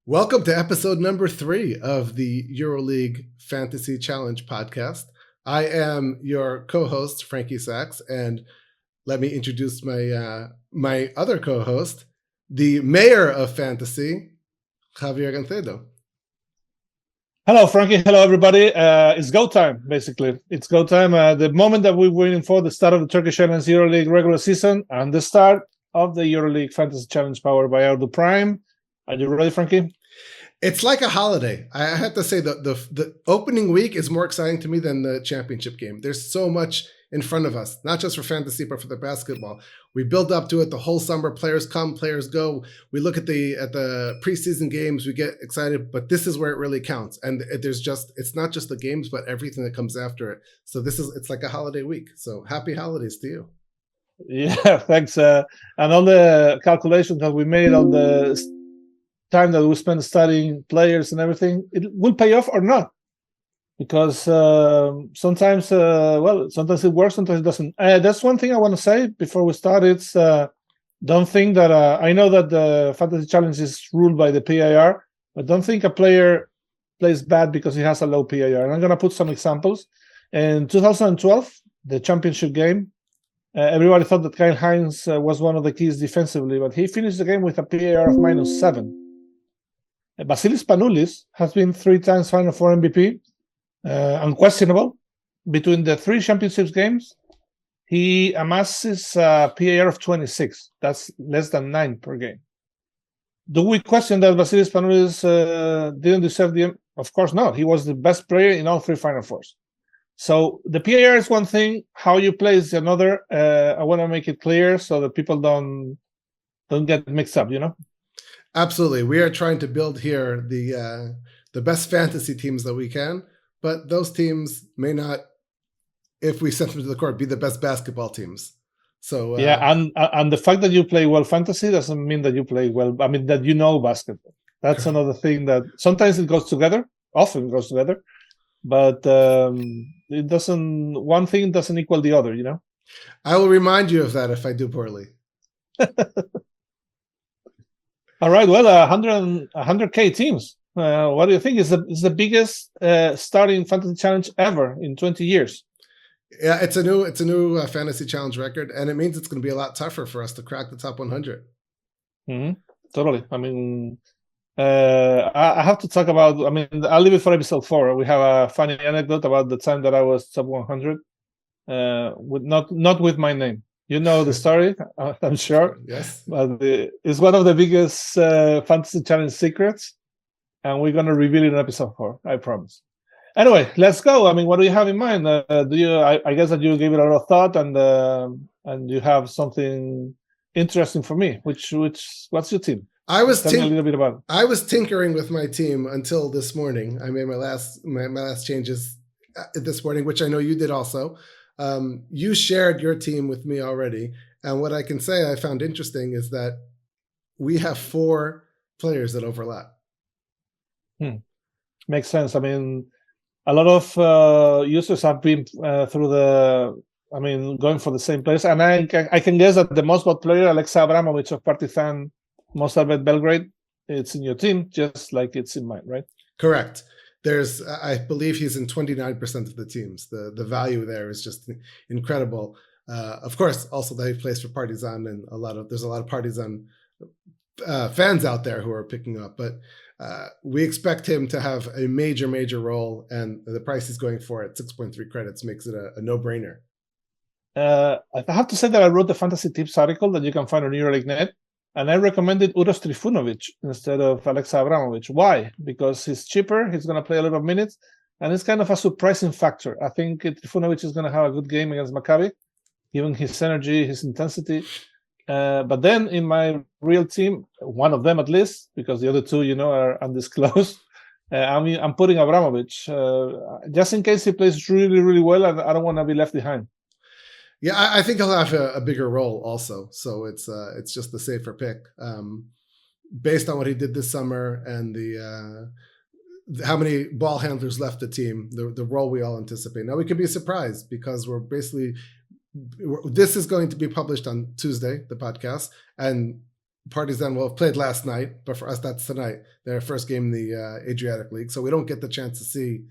Welcome to episode number 3 of the EuroLeague Fantasy Challenge Podcast. I am your co-host, Frankie Sachs, and let me introduce my other co-host, the mayor of fantasy, Javier Gancedo. Hello, Frankie. Hello, everybody. It's go time, basically. It's go time. The moment that we're waiting for, the start of the Turkish Airlines EuroLeague regular season and the start of the EuroLeague Fantasy Challenge powered by Ardu Prime. Are you ready, Frankie? It's like a holiday. I have to say that the opening week is more exciting to me than the championship game. There's so much in front of us, not just for fantasy, but for the basketball. We build up to it the whole summer. Players come, players go. We look at the preseason games. We get excited, but this is where it really counts. And it's not just the games, but everything that comes after it. So it's like a holiday week. So happy holidays to you. Yeah, thanks. And all the calculations that we made on the time that we spent studying players and everything, it will pay off or not, because sometimes it works, sometimes it doesn't. That's one thing I want to say before we start. It's don't think that I know that the fantasy challenge is ruled by the PIR, but don't think a player plays bad because he has a low PIR. And I'm going to put some examples. In 2012, the championship game, everybody thought that Kyle Hines was one of the keys defensively, but he finished the game with a PIR of -7. Vasilis Panoulis has been 3 times Final Four MVP, unquestionable. Between the 3 championships games, he amasses a PAR of 26. That's less than 9 per game. Do we question that Vasilis Panoulis didn't deserve the? Of course not. He was the best player in all 3 Final Fours. So the PAR is one thing. How you play is another. I want to make it clear so that people don't get mixed up. Absolutely. We are trying to build here the best fantasy teams that we can, but those teams may not, if we send them to the court, be the best basketball teams. So yeah, and the fact that you play well fantasy doesn't mean that you play well. I mean, that you know basketball. That's another thing that sometimes it goes together, often goes together, but it doesn't. One thing doesn't equal the other. I will remind you of that if I do poorly. All right. Well, 100K teams. What do you think? Is the biggest starting fantasy challenge ever in 20 years? Yeah, it's a new fantasy challenge record, and it means it's going to be a lot tougher for us to crack the top 100. Mm-hmm. Totally. I mean, I have to talk about. I mean, I'll leave it for episode 4. We have a funny anecdote about the time that I was top 100, with not with my name. You know the story, I'm sure. Yes. But it's one of the biggest fantasy challenge secrets, and we're going to reveal it in episode 4. I promise. Anyway, let's go. I mean, what do you have in mind? I guess that you gave it a lot of thought, and you have something interesting for me. What's your team? Tell me a little bit about it. I was tinkering with my team until this morning. I made my last changes this morning, which I know you did also. You shared your team with me already, and what I can say I found interesting is that we have 4 players that overlap. Makes sense. I mean, a lot of users have been going for the same players, and I can guess that the most bought player, Alexa Abramovich of Partizan Mostarvet Belgrade, it's in your team, just like it's in mine, right? Correct. I believe he's in 29% of the teams. The value there is just incredible. Of course, also that he plays for Partizan, and there's a lot of Partizan fans out there who are picking up. But we expect him to have a major role, and the price he's going for at 6.3 credits makes it a no-brainer. I have to say that I wrote the fantasy tips article that you can find on EuroLeague Net. And I recommended Uros Trifunovic instead of Alexa Abramovich. Why? Because he's cheaper, he's going to play a lot of minutes, and it's kind of a surprising factor. I think Trifunovic is going to have a good game against Maccabi, given his energy, his intensity. But then in my real team, one of them at least, because the other 2, are undisclosed, I'm putting Abramovich, just in case he plays really well, and I don't want to be left behind. Yeah, I think he'll have a bigger role also. So it's just the safer pick, based on what he did this summer and how many ball handlers left the team. The role we all anticipate. Now we could be surprised because this is going to be published on Tuesday, the podcast, and parties then will have played last night, but for us that's tonight. Their first game in the Adriatic League, so we don't get the chance to see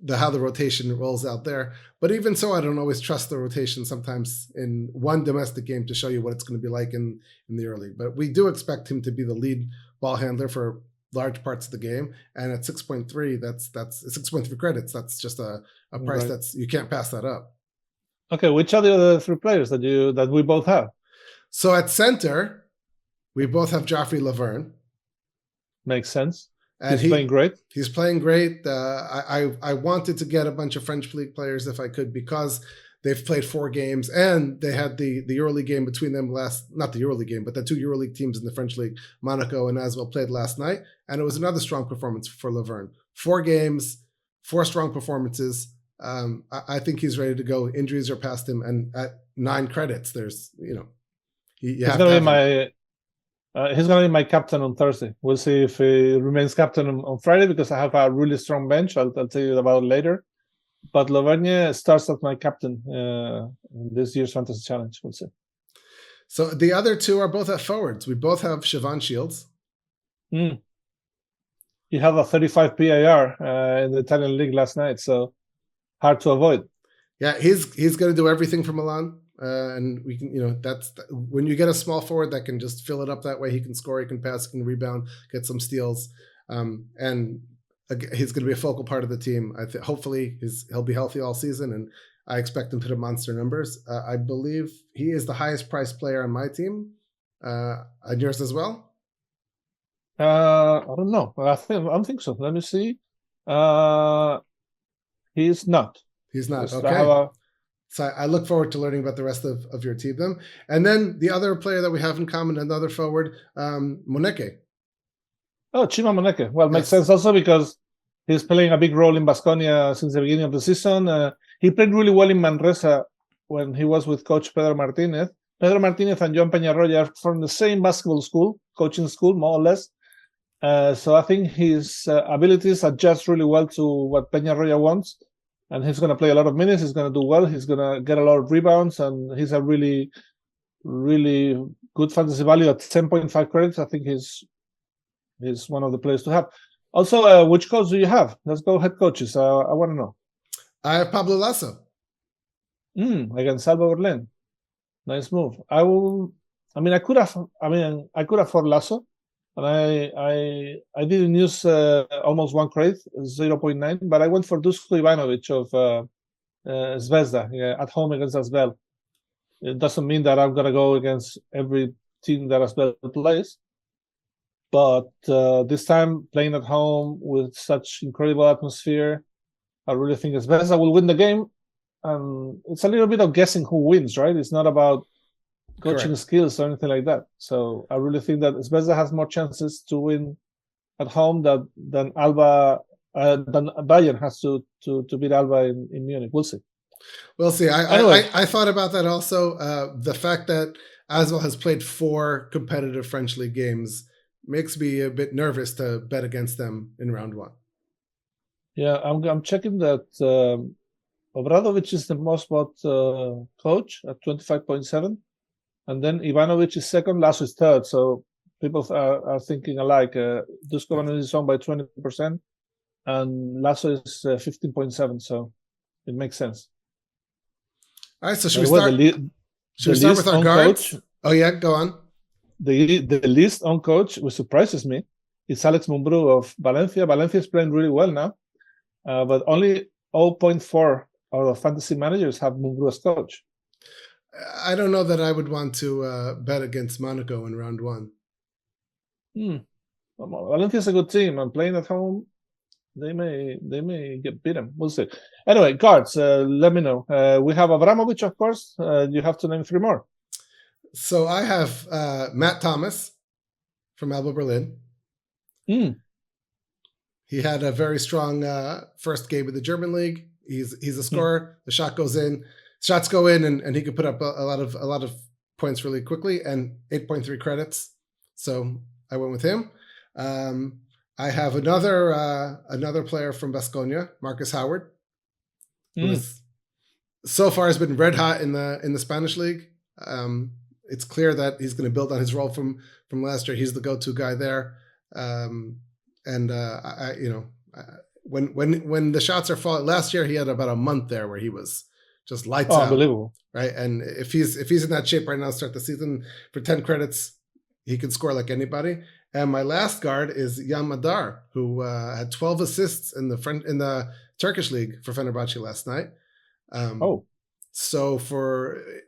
how the rotation rolls out there. But even so, I don't always trust the rotation sometimes in one domestic game to show you what it's going to be like in the EuroLeague. But we do expect him to be the lead ball handler for large parts of the game. And at 6.3, that's 6.3 credits. That's just a price that's you can't pass that up. Okay, which are the other three players that we both have? So at center, we both have Joffrey Laverne. Makes sense. And he's playing great. He's playing great. I wanted to get a bunch of French league players if I could, because they've played 4 games and they had the EuroLeague game between them not the EuroLeague game, but the 2 EuroLeague teams in the French league, Monaco and Asvel, played last night. And it was another strong performance for Laverne. 4 games, 4 strong performances. I think he's ready to go. Injuries are past him. And at 9 credits, there's, he's going to be my captain on Thursday. We'll see if he remains captain on Friday, because I have a really strong bench. I'll tell you about it later. But Lauvergne starts as my captain in this year's Fantasy Challenge. We'll see. So the other 2 are both at forwards. We both have Siobhan Shields. He had a 35 PIR in the Italian league last night, so hard to avoid. Yeah, he's going to do everything for Milan. And we can, that's when you get a small forward that can just fill it up that way. He can score, he can pass, he can rebound, get some steals, and he's going to be a focal part of the team. Hopefully he'll be healthy all season, and I expect him to hit monster numbers. I believe he is the highest priced player on my team. On yours as well? I don't know. I think so. Let me see. He's not. He's not. Okay. So I look forward to learning about the rest of your team then. And then the other player that we have in common, another forward, Moneke. Oh, Chima Moneke. Well, makes sense also because he's playing a big role in Baskonia since the beginning of the season. He played really well in Manresa when he was with coach Pedro Martinez. Pedro Martinez and Joan Peñarroya are from the same basketball school, coaching school, more or less. So I think his abilities adjust really well to what Peñarroya wants. And he's going to play a lot of minutes. He's going to do well. He's going to get a lot of rebounds. And he's a really, really good fantasy value at 10.5 credits. I think he's one of the players to have. Also, which coach do you have? Let's go head coaches. I want to know. I have Pablo Lasso. Against Alba Berlin. Nice move. I could afford Lasso. And I didn't use almost 1 credit, 0.9, but I went for Dusko Ivanovic of Zvezda at home against Asvel. It doesn't mean that I'm going to go against every team that Asvel plays, but this time playing at home with such incredible atmosphere, I really think Zvezda will win the game. It's a little bit of guessing who wins, right? It's not about coaching skills or anything like that. So I really think that Zvezda has more chances to win at home than Bayern has to beat Alba in Munich. We'll see. We'll see. I thought about that also. The fact that Asvel has played 4 competitive French league games makes me a bit nervous to bet against them in round 1. Yeah, I'm checking that Obradovic is the most bought coach at 25.7. And then Ivanovic is second, Lasso is third. So people are thinking alike. Dusko Ivanovic is owned by 20%, and Lasso is 15.7. So it makes sense. All right. So should we start? Should we start with our guards? Coach, oh yeah, go on. The list on coach, which surprises me, is Alex Mumbrú of Valencia. Valencia is playing really well now, but only 0.4 out of fantasy managers have Mumbrú as coach. I don't know that I would want to bet against Monaco in round 1. Valencia is a good team, and playing at home, they may get beaten. We'll see. Anyway, guards, let me know. We have Abramovich, of course. You have to name 3 more. So I have Matt Thomas from Alba Berlin. He had a very strong first game of the German league. He's a scorer. The shots go in, and he could put up a lot of points really quickly, and 8.3 credits. So I went with him. I have another player from Baskonia, Marcus Howard, who so far has been red hot in the Spanish league. it's clear that he's going to build on his role from last year. He's the go-to guy there. When the shots are falling, last year he had about a month there where he was just lights out. Unbelievable. Right. And if he's in that shape right now, start the season for 10 credits, he can score like anybody. And my last guard is Jan Madar, who had 12 assists in the Turkish league for Fenerbahce last night. So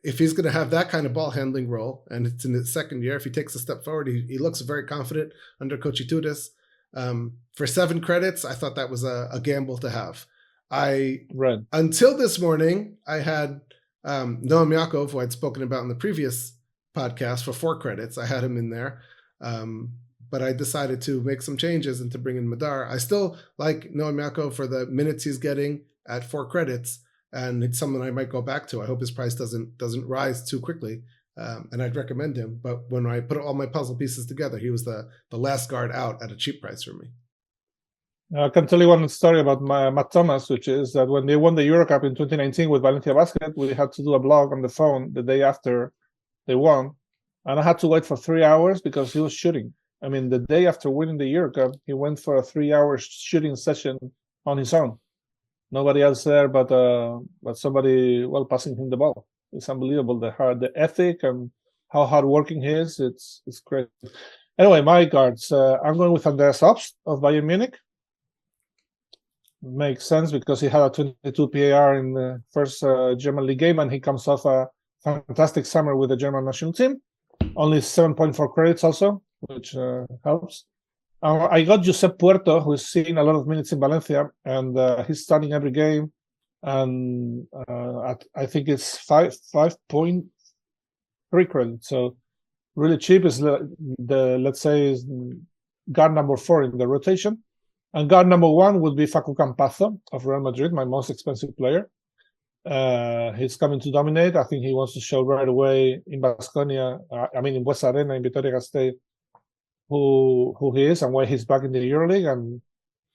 if he's going to have that kind of ball handling role, and it's in his second year, if he takes a step forward, he looks very confident under Coach Itoudis. For 7 credits, I thought that was a gamble to have. Until this morning, I had Noam Yaakov, who I'd spoken about in the previous podcast, for 4 credits. I had him in there. But I decided to make some changes and to bring in Madar. I still like Noam Yaakov for the minutes he's getting at 4 credits. And it's someone I might go back to. I hope his price doesn't rise too quickly, and I'd recommend him. But when I put all my puzzle pieces together, he was the last guard out at a cheap price for me. I can tell you one story about Matt Thomas, which is that when they won the Euro Cup in 2019 with Valencia Basket, we had to do a blog on the phone the day after they won, and I had to wait for 3 hours because he was shooting. I mean, the day after winning the Euro Cup, he went for a 3-hour shooting session on his own. Nobody else there, but somebody passing him the ball. It's unbelievable the ethic and how hardworking he is. It's great. Anyway, my guards. I'm going with Andreas Obst of Bayern Munich. Makes sense because he had a 22 PAR in the first German league game, and he comes off a fantastic summer with the German national team. Only 7.4 credits also, which helps. I got Josep Puerto, who's seen a lot of minutes in Valencia, and he's starting every game. And I think it's 5.3 credits. So really cheap is let's say is guard number 4 in the rotation. And guard number 1 would be Facu Campazzo of Real Madrid, my most expensive player. He's coming to dominate. I think he wants to show right away in Baskonia, in West Arena, in Vitoria-Gasteiz, who he is and why he's back in the EuroLeague, and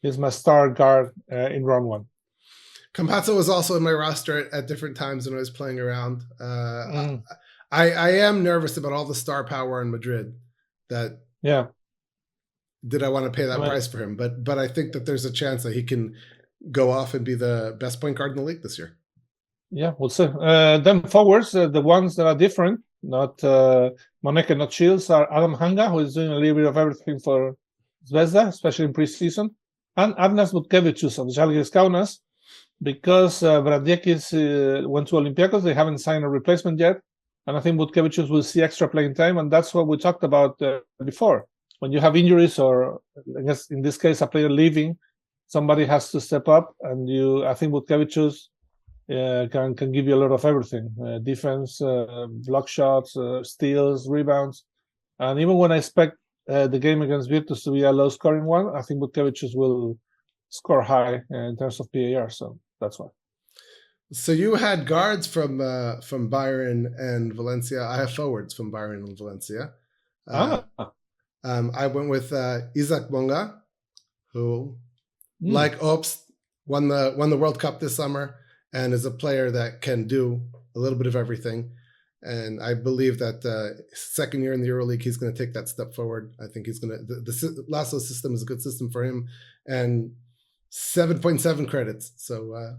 he's my star guard in round 1. Campazzo was also in my roster at different times when I was playing around. I am nervous about all the star power in Madrid. Did I want to pay that price for him? But I think that there's a chance that he can go off and be the best point guard in the league this year. Yeah, we'll see. Then forwards, the ones that are different, not Moneke, not Shields, are Adam Hanga, who is doing a little bit of everything for Zvezda, especially in preseason, and Avnas Butkevicius of Žalgiris Kaunas, because Bradiakis went to Olympiacos. They haven't signed a replacement yet, and I think Butkevicius will see extra playing time, and that's what we talked about before. When you have injuries, or I guess in this case a player leaving, somebody has to step up, and I think Butkevicius can give you a lot of everything: defense, block shots, steals, rebounds, and even when I expect the game against Virtus to be a low-scoring one, I think Butkevicius will score high in terms of PAR. So that's why. So you had guards from Bayern and Valencia. I have forwards from Bayern and Valencia. I went with Isaac Bonga, who, like Obst, won the World Cup this summer, and is a player that can do a little bit of everything. And I believe that second year in the EuroLeague, he's going to take that step forward. I think he's going to. The Lasso system is a good system for him, and 7.7 credits. So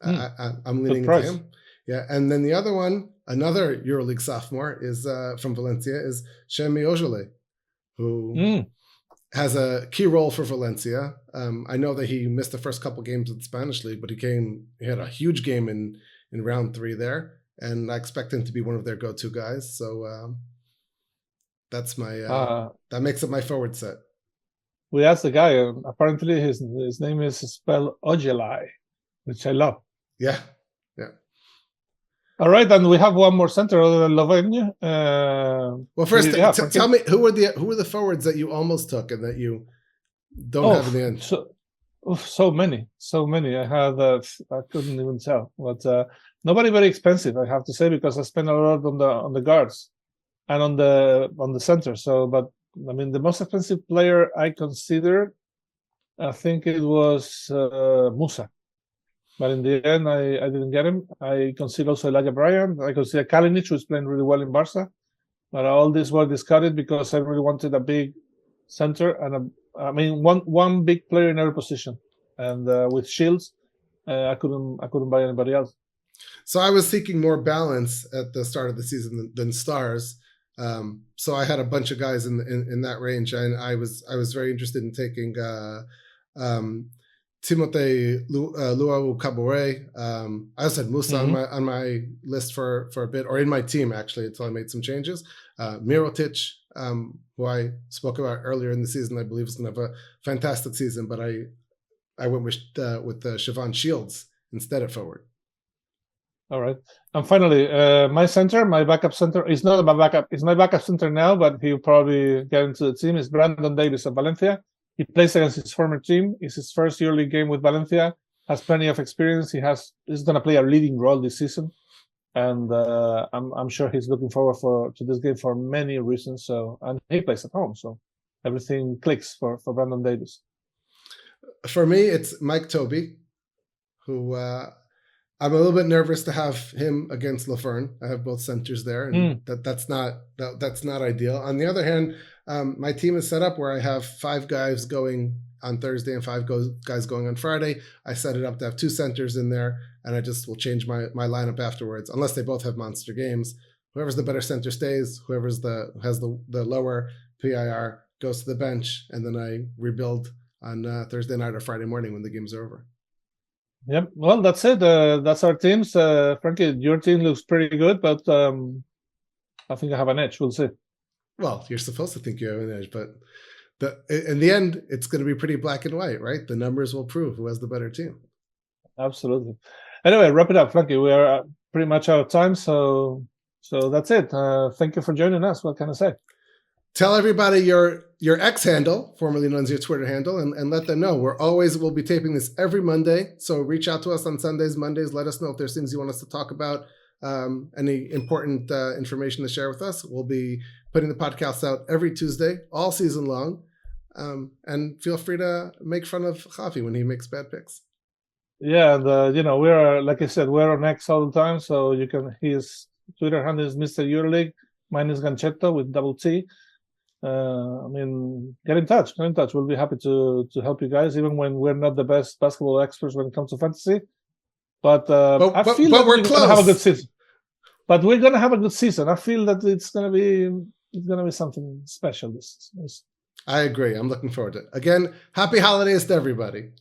I'm leaning into him. Yeah, and then the other one, another EuroLeague sophomore, is from Valencia, is Shemi Ojale, who has a key role for Valencia. I know that he missed the first couple games of the Spanish League, but he had a huge game in round 3 there, and I expect him to be one of their go-to guys. So that's my that makes up my forward set. We asked the guy. Apparently, his name is spelled Ojale, which I love. Yeah. All right, and we have one more center other than Lovenia. Well, first, tell me who were the forwards that you almost took and that you don't have in the end. So many. I had I couldn't even tell, but nobody very expensive, I have to say, because I spent a lot on the guards and on the center. So, but I mean, the most expensive player I considered, I think it was Musa. But in the end, I didn't get him. I considered also Elijah Bryant. I considered Kalinic, who's playing really well in Barca. But all these were discarded because I really wanted a big center and one big player in every position. And with Shields, I couldn't buy anybody else. So I was seeking more balance at the start of the season than stars. So I had a bunch of guys in that range, and I was very interested in taking Timothée Luau Kabore. I also had Musa on my list for a bit, or in my team actually, until I made some changes. Mirotic, who I spoke about earlier in the season, I believe is going to have a fantastic season, but I went with Siobhan Shields instead at forward. All right. And finally, my backup center is not my backup. It's my backup center now, but he'll probably get into the team. Is Brandon Davis of Valencia. He plays against his former team. It's his first EuroLeague game with Valencia. Has plenty of experience. He's going to play a leading role this season, and I'm sure he's looking forward to this game for many reasons. So, and he plays at home, so everything clicks for Brandon Davis. For me, it's Mike Tobey, who I'm a little bit nervous to have him against Laferne. I have both centers there, and that's not ideal. On the other hand, my team is set up where I have 5 guys going on Thursday and 5 guys going on Friday. I set it up to have 2 centers in there, and I just will change my lineup afterwards, unless they both have monster games. Whoever's the better center stays. Whoever's has the lower PIR goes to the bench, and then I rebuild on Thursday night or Friday morning when the game's over. Yep. Well, that's it. That's our teams. Frankie, your team looks pretty good, but I think I have an edge. We'll see. Well, you're supposed to think you have an edge, but in the end, it's going to be pretty black and white, right? The numbers will prove who has the better team. Absolutely. Anyway, wrap it up, Frankie. We are pretty much out of time, so that's it. Thank you for joining us. What can I say? Tell everybody your X handle, formerly known as your Twitter handle, and let them know. We'll be taping this every Monday, so reach out to us on Sundays, Mondays. Let us know if there's things you want us to talk about, any important information to share with us. We'll be putting the podcast out every Tuesday, all season long, and feel free to make fun of Javi when he makes bad picks. Yeah, and we are, like I said, we're on X all the time, so you can. His Twitter handle is Mr. EuroLeague. Mine is Gancedo with double T. Get in touch. We'll be happy to help you guys, even when we're not the best basketball experts when it comes to fantasy. But I feel that we're going to have a good season. But we're going to have a good season. I feel that it's going to be something special. This. I agree. I'm looking forward to it. Again, happy holidays to everybody.